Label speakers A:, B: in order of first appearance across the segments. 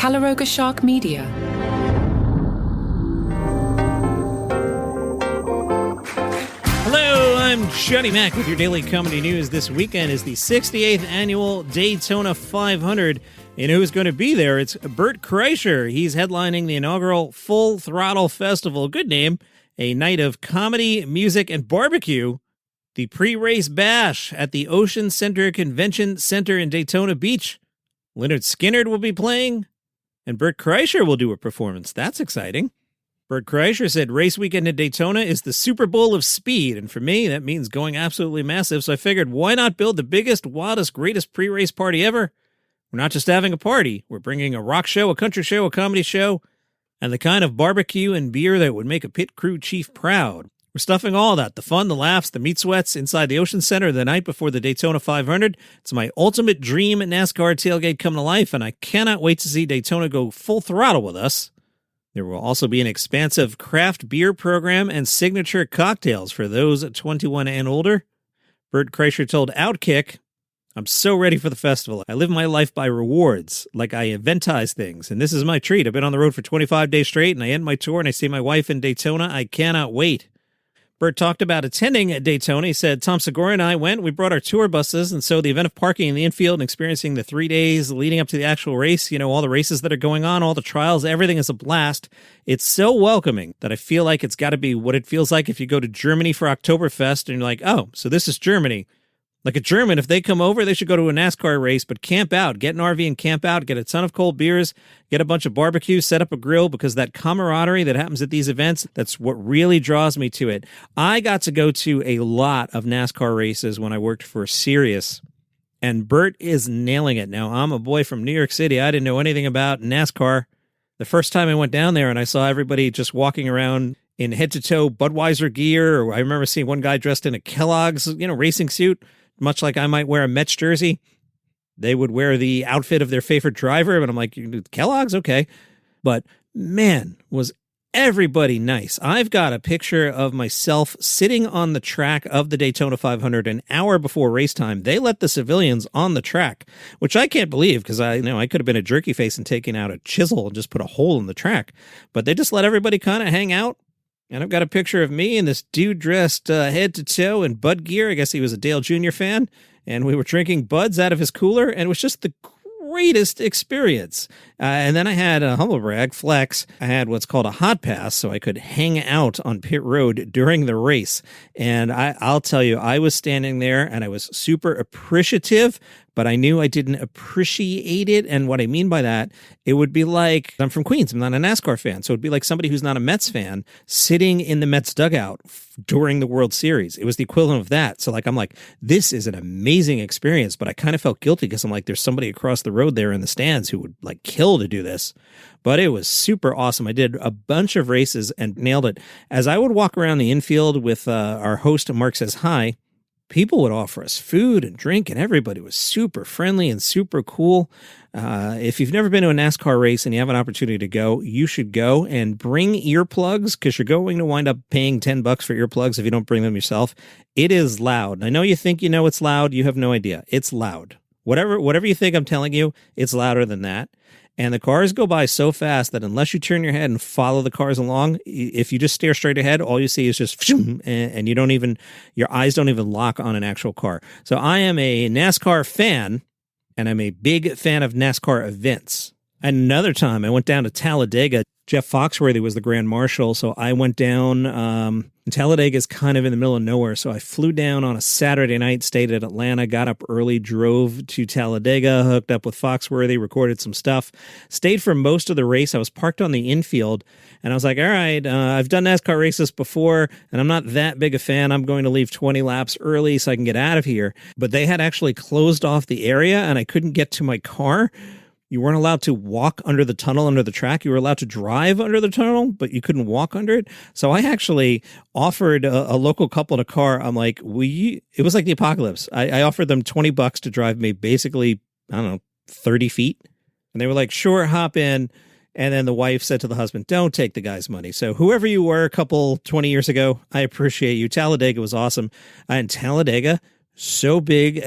A: Calaroga Shark Media.
B: Hello, I'm Johnny Mac with your daily comedy news. This weekend is the 68th annual Daytona 500. And who's going to be there? It's Bert Kreischer. He's headlining the inaugural Full Throttle Festival. Good name. A night of comedy, music, and barbecue. The pre-race bash at the Ocean Center Convention Center in Daytona Beach. Leonard Skinner will be playing, and Bert Kreischer will do a performance. That's exciting. Bert Kreischer said race weekend in Daytona is the Super Bowl of speed, and for me, that means going absolutely massive, so I figured, why not build the biggest, wildest, greatest pre-race party ever? We're not just having a party, we're bringing a rock show, a country show, a comedy show, and the kind of barbecue and beer that would make a pit crew chief proud. We're stuffing all that, the fun, the laughs, the meat sweats inside the Ocean Center the night before the Daytona 500. It's my ultimate dream NASCAR tailgate come to life, and I cannot wait to see Daytona go full throttle with us. There will also be an expansive craft beer program and signature cocktails for those 21 and older. Bert Kreischer told Outkick, I'm so ready for the festival. I live my life by rewards, like I eventize things, and this is my treat. I've been on the road for 25 days straight, and I end my tour, and I see my wife in Daytona. I cannot wait. Bert talked about attending at Daytona. He said, Tom Segura and I went. We brought our tour buses, and so the event of parking in the infield and experiencing the 3 days leading up to the actual race, all the races that are going on, all the trials, everything is a blast. It's so welcoming that I feel like it's got to be what it feels like if you go to Germany for Oktoberfest, and you're like, oh, so this is Germany. Like a German, if they come over, they should go to a NASCAR race, but camp out, get an RV and camp out, get a ton of cold beers, get a bunch of barbecue, set up a grill, because that camaraderie that happens at these events, that's what really draws me to it. I got to go to a lot of NASCAR races when I worked for Sirius, and Bert is nailing it. Now, I'm a boy from New York City. I didn't know anything about NASCAR. The first time I went down there and I saw everybody just walking around in head-to-toe Budweiser gear, or I remember seeing one guy dressed in a Kellogg's, racing suit, much like I might wear a Mets jersey. They would wear the outfit of their favorite driver, but I'm like, Kellogg's? Okay. But man, was everybody nice. I've got a picture of myself sitting on the track of the Daytona 500 an hour before race time. They let the civilians on the track, which I can't believe, because I could have been a jerky face and taken out a chisel and just put a hole in the track. But they just let everybody kind of hang out. And I've got a picture of me and this dude dressed head to toe in Bud gear. I guess he was a Dale Jr. fan. And we were drinking Buds out of his cooler. And it was just the greatest experience. And then I had a humble brag, flex. I had what's called a hot pass, so I could hang out on pit road during the race. And I'll tell you, I was standing there and I was super appreciative, but I knew I didn't appreciate it. And what I mean by that, it would be like, I'm from Queens, I'm not a NASCAR fan, so it'd be like somebody who's not a Mets fan sitting in the Mets dugout during the World Series. It was the equivalent of that. So I'm like, this is an amazing experience, but I kind of felt guilty because I'm like, there's somebody across the road there in the stands who would kill to do this. But it was super awesome. I did a bunch of races and nailed it. As I would walk around the infield with our host, Mark Says Hi, people would offer us food and drink, and everybody was super friendly and super cool. If you've never been to a NASCAR race and you have an opportunity to go, you should go and bring earplugs, because you're going to wind up paying $10 for earplugs if you don't bring them yourself. It is loud. I know you think it's loud. You have no idea. It's loud. Whatever you think I'm telling you, it's louder than that. And the cars go by so fast that unless you turn your head and follow the cars along, if you just stare straight ahead, all you see is just, and your eyes don't even lock on an actual car. So I am a NASCAR fan, and I'm a big fan of NASCAR events. Another time I went down to Talladega. Jeff Foxworthy was the Grand Marshal, so I went down. Talladega is kind of in the middle of nowhere, so I flew down on a Saturday night, stayed at Atlanta, got up early, drove to Talladega, hooked up with Foxworthy, recorded some stuff, stayed for most of the race. I was parked on the infield, and I was like, all right, I've done NASCAR races before, and I'm not that big a fan. I'm going to leave 20 laps early so I can get out of here. But they had actually closed off the area, and I couldn't get to my car. You weren't allowed to walk under the tunnel under the track. You were allowed to drive under the tunnel, but you couldn't walk under it. So I actually offered a local couple in a car. I'm like, it was like the apocalypse. I offered them $20 to drive me basically, 30 feet. And they were like, sure, hop in. And then the wife said to the husband, don't take the guy's money. So whoever you were a couple 20 years ago, I appreciate you. Talladega was awesome. And Talladega, So big.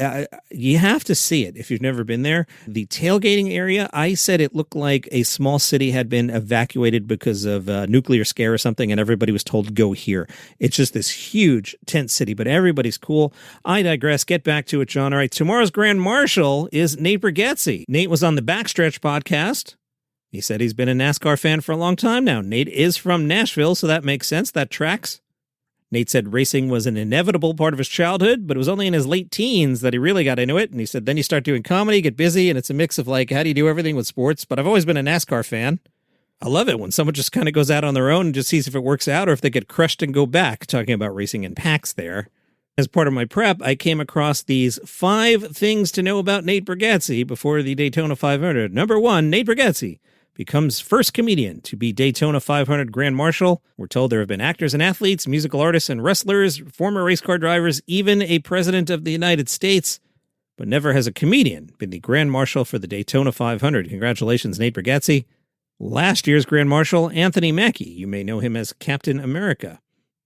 B: You have to see it if you've never been there. The tailgating area, I said it looked like a small city had been evacuated because of a nuclear scare or something, and everybody was told to go here. It's just this huge tent city, but everybody's cool. I digress. Get back to it, John. All right, tomorrow's Grand Marshal is Nate Bargatze. Nate was on the Backstretch podcast. He said he's been a NASCAR fan for a long time now. Nate is from Nashville, so that makes sense. That tracks. Nate said racing was an inevitable part of his childhood, but it was only in his late teens that he really got into it. And he said, then you start doing comedy, get busy, and it's a mix of like, how do you do everything with sports? But I've always been a NASCAR fan. I love it when someone just kind of goes out on their own and just sees if it works out or if they get crushed and go back, talking about racing in packs there. As part of my prep, I came across these 5 things to know about Nate Bargatze before the Daytona 500. Number 1, Nate Bargatze becomes first comedian to be Daytona 500 Grand Marshal. We're told there have been actors and athletes, musical artists and wrestlers, former race car drivers, even a president of the United States, but never has a comedian been the Grand Marshal for the Daytona 500. Congratulations, Nate Bargatze. Last year's Grand Marshal, Anthony Mackie. You may know him as Captain America.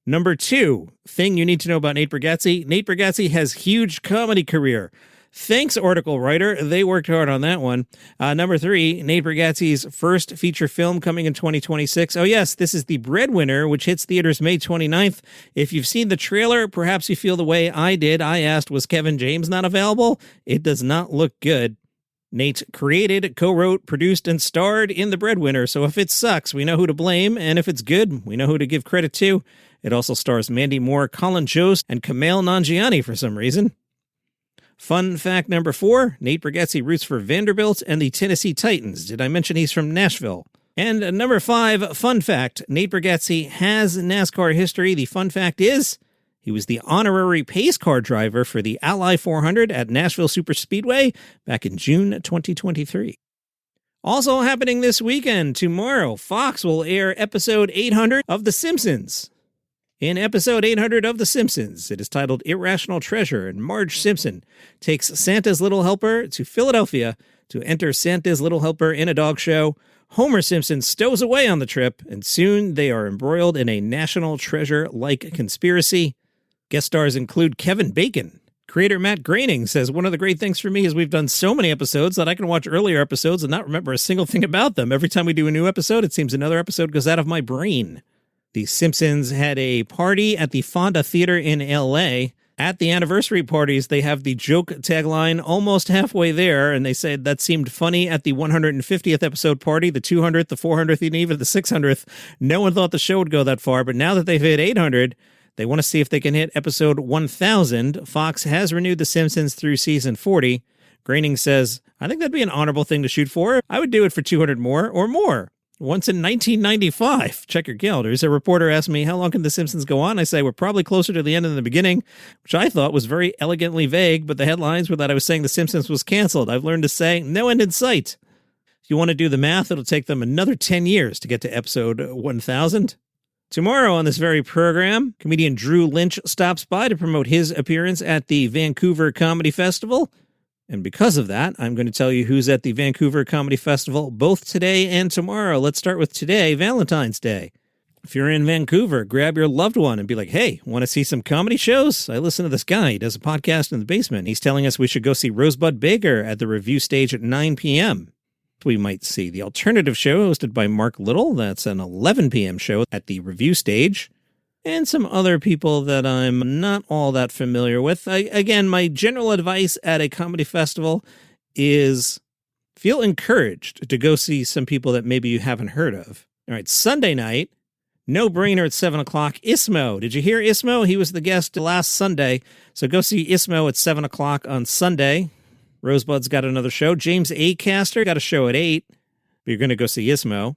B: Number 2, thing you need to know about Nate Bargatze. Nate Bargatze has huge comedy career. Thanks, article writer. They worked hard on that one. Number 3, Nate Bargatze's first feature film coming in 2026. Oh, yes, this is the Breadwinner, which hits theaters May 29th. If you've seen the trailer, perhaps you feel the way I did. I asked, was Kevin James not available? It does not look good. Nate created, co-wrote, produced, and starred in the Breadwinner, so if it sucks, we know who to blame, and if it's good, we know who to give credit to. It also stars Mandy Moore, Colin Jost, and Kumail Nanjiani for some reason. Fun fact number 4, Nate Bargatze roots for Vanderbilt and the Tennessee Titans. Did I mention he's from Nashville? And number 5, fun fact, Nate Bargatze has NASCAR history. The fun fact is, he was the honorary pace car driver for the Ally 400 at Nashville Superspeedway back in June 2023. Also happening this weekend, tomorrow, Fox will air episode 800 of The Simpsons. In episode 800 of The Simpsons, it is titled Irrational Treasure, and Marge Simpson takes Santa's Little Helper to Philadelphia to enter Santa's Little Helper in a dog show. Homer Simpson stows away on the trip, and soon they are embroiled in a national treasure-like conspiracy. Guest stars include Kevin Bacon. Creator Matt Groening says, one of the great things for me is we've done so many episodes that I can watch earlier episodes and not remember a single thing about them. Every time we do a new episode, it seems another episode goes out of my brain. The Simpsons had a party at the Fonda Theater in L.A. At the anniversary parties, they have the joke tagline almost halfway there, and they said that seemed funny at the 150th episode party, the 200th, the 400th, and even the 600th. No one thought the show would go that far, but now that they've hit 800, they want to see if they can hit episode 1000. Fox has renewed The Simpsons through season 40. Groening says, I think that'd be an honorable thing to shoot for. I would do it for 200 more or more. Once in 1995. Check your calendars. A reporter asked me, how long can The Simpsons go on? I say, we're probably closer to the end than the beginning, which I thought was very elegantly vague, but the headlines were that I was saying The Simpsons was canceled. I've learned to say, no end in sight. If you want to do the math, it'll take them another 10 years to get to episode 1000. Tomorrow on this very program, comedian Drew Lynch stops by to promote his appearance at the Vancouver Comedy Festival. And because of that, I'm going to tell you who's at the Vancouver Comedy Festival both today and tomorrow. Let's start with today, Valentine's Day. If you're in Vancouver, grab your loved one and be like, hey, want to see some comedy shows? I listen to this guy. He does a podcast in the basement. He's telling us we should go see Rosebud Baker at the Review Stage at 9 p.m. We might see The Alternative Show hosted by Mark Little. That's an 11 p.m. show at the Review Stage. And some other people that I'm not all that familiar with. Again, my general advice at a comedy festival is feel encouraged to go see some people that maybe you haven't heard of. All right, Sunday night, no brainer at 7 o'clock, Ismo. Did you hear Ismo? He was the guest last Sunday. So go see Ismo at 7 o'clock on Sunday. Rosebud's got another show. James Acaster got a show at 8. But you're going to go see Ismo.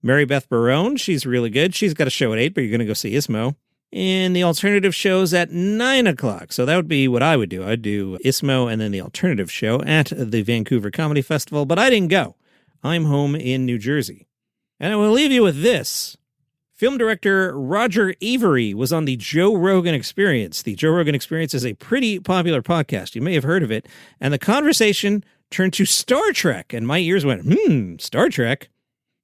B: Mary Beth Barone, she's really good. She's got a show at 8, but you're going to go see Ismo. And the alternative show's at 9 o'clock. So that would be what I would do. I'd do Ismo and then the alternative show at the Vancouver Comedy Festival. But I didn't go. I'm home in New Jersey. And I will leave you with this. Film director Roger Avery was on the Joe Rogan Experience. The Joe Rogan Experience is a pretty popular podcast. You may have heard of it. And the conversation turned to Star Trek. And my ears went, Star Trek?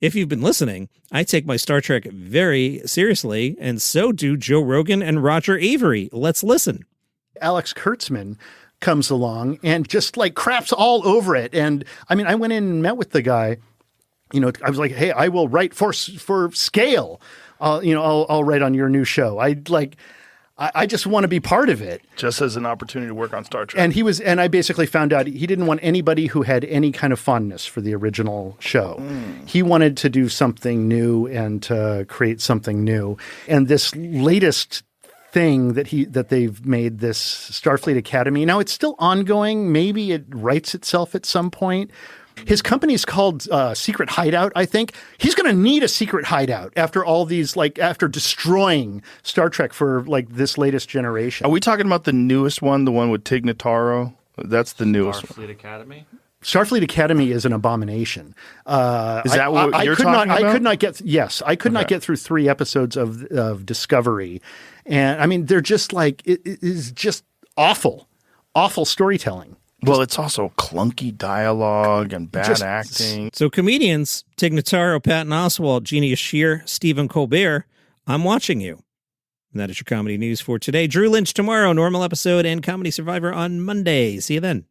B: If you've been listening, I take my Star Trek very seriously, and so do Joe Rogan and Roger Avery. Let's listen.
A: Alex Kurtzman comes along and just like craps all over it. And I mean, I went in and met with the guy. I was like, hey, I will write for scale. I'll write on your new show. I just want to be part of it.
C: Just as an opportunity to work on Star Trek.
A: And I basically found out he didn't want anybody who had any kind of fondness for the original show. He wanted to do something new and to create something new. And this latest thing that they've made, this Starfleet Academy, now it's still ongoing. Maybe it writes itself at some point. His company's called Secret Hideout, I think. He's going to need a secret hideout after all these, after destroying Star Trek for, this latest generation.
C: Are we talking about the newest one, the one with Tig Notaro? That's the newest
D: Starfleet Academy?
A: Starfleet Academy is an abomination.
C: Is that what you're talking about?
A: I could not get through 3 episodes of Discovery. And, I mean, they're just it is just awful storytelling.
C: Well, it's also clunky dialogue and bad acting.
B: So comedians, Tig Notaro, Patton Oswalt, Jeannie Ashir, Stephen Colbert, I'm watching you. And that is your comedy news for today. Drew Lynch tomorrow, normal episode, and Comedy Survivor on Monday. See you then.